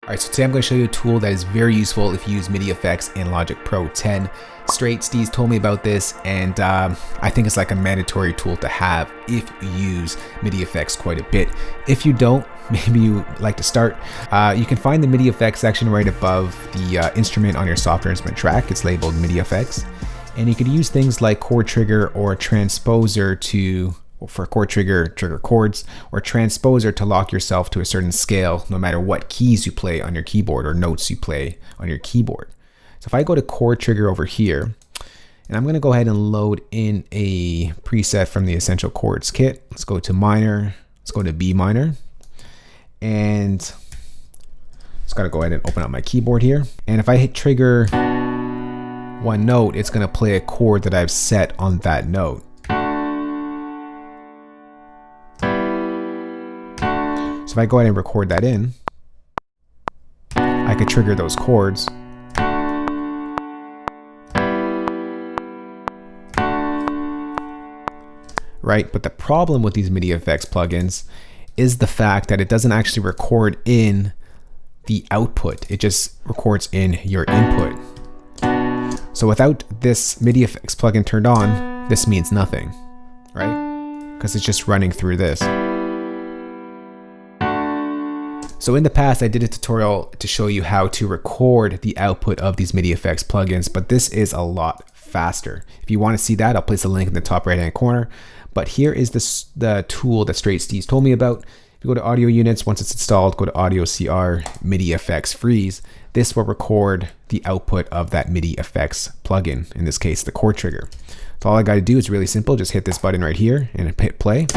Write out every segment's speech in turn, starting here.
Alright, so today I'm going to show you a tool that is very useful if you use MIDI effects in Logic Pro 10. Straight Steez told me about this, and I think it's like a mandatory tool to have if you use MIDI effects quite a bit. If you don't, maybe you like to start. You can find the MIDI effects section right above the instrument on your software instrument track. It's labeled MIDI effects. And you could use things like chord trigger or transposer for chord trigger chords, or transposer to lock yourself to a certain scale no matter what keys you play on your keyboard or notes you play on your keyboard. So if I go to chord trigger over here, and I'm going to go ahead and load in a preset from the Essential Chords kit. Let's go to minor, let's go to B minor, and just got to go ahead and open up my keyboard here. And if I hit trigger one note, it's going to play a chord that I've set on that note. So if I go ahead and record that in, I could trigger those chords. Right, but the problem with these MIDI effects plugins is the fact that it doesn't actually record in the output. It just records in your input. So without this MIDI effects plugin turned on, this means nothing, right? Because it's just running through this. So in the past, I did a tutorial to show you how to record the output of these MIDI effects plugins, but this is a lot faster. If you want to see that, I'll place a link in the top right-hand corner. But here is the tool that Straight Steez told me about. If you go to audio units, once it's installed, go to audio CR, MIDI effects freeze. This will record the output of that MIDI effects plugin, in this case, the chord trigger. So all I got to do is really simple. Just hit this button right here and hit play.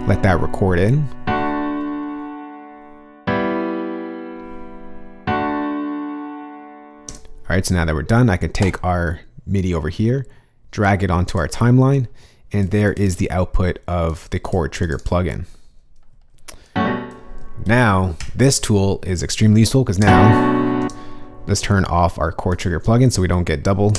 Let that record in. All right, so now that we're done, I can take our MIDI over here, drag it onto our timeline, and there is the output of the chord trigger plugin. Now, this tool is extremely useful because now let's turn off our chord trigger plugin so we don't get double.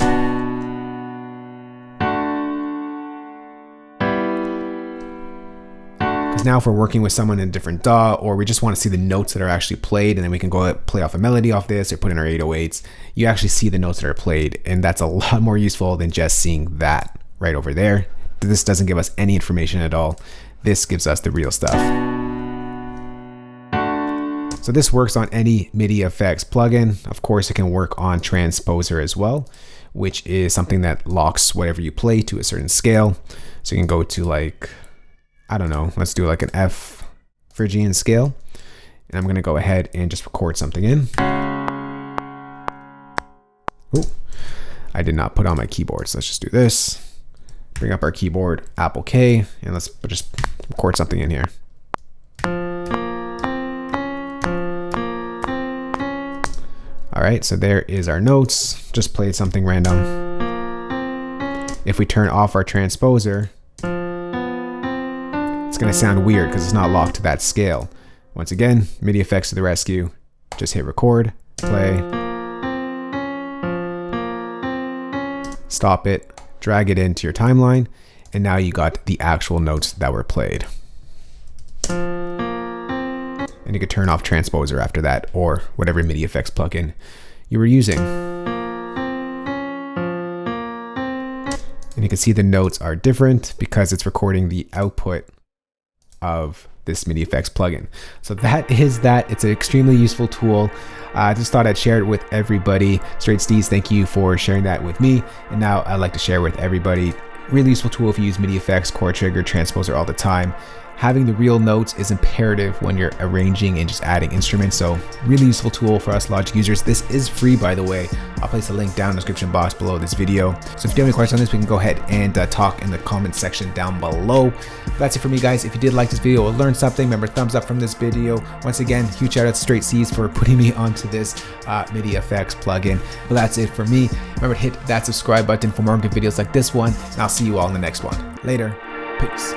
Now if we're working with someone in a different DAW, or we just want to see the notes that are actually played, and then we can go play off a melody off this or put in our 808s, you actually see the notes that are played, and that's a lot more useful than just seeing that right over there. This doesn't give us any information at all. This gives us the real stuff. So this works on any MIDI effects plugin. Of course, it can work on transposer as well, which is something that locks whatever you play to a certain scale. So you can go to, like, I don't know, let's do like an F Phrygian scale. And I'm going to go ahead and just record something in. Ooh, I did not put on my keyboard, so let's just do this. Bring up our keyboard, Apple K, and let's just record something in here. All right, so there is our notes. Just played something random. If we turn off our transposer, it's going to sound weird because it's not locked to that scale. Once again, MIDI effects to the rescue. Just hit record, play, stop it, drag it into your timeline, and now you got the actual notes that were played. And you could turn off transposer after that, or whatever MIDI effects plugin you were using. And you can see the notes are different because it's recording the output of this MIDI effects plugin. So that is that. It's an extremely useful tool. I just thought I'd share it with everybody. Straight Steez, thank you for sharing that with me. And now I'd like to share with everybody. Really useful tool if you use MIDI effects, chord trigger, transposer all the time. Having the real notes is imperative when you're arranging and just adding instruments. So really useful tool for us Logic users. This is free, by the way. I'll place a link down in the description box below this video. So if you do have any questions on this, we can go ahead and talk in the comment section down below. But that's it for me, guys. If you did like this video or learned something, remember, thumbs up from this video. Once again, huge shout out to Straight Steez for putting me onto this MIDI effects plugin. But that's it for me. Remember to hit that subscribe button for more good videos like this one, and I'll see you all in the next one. Later. Peace.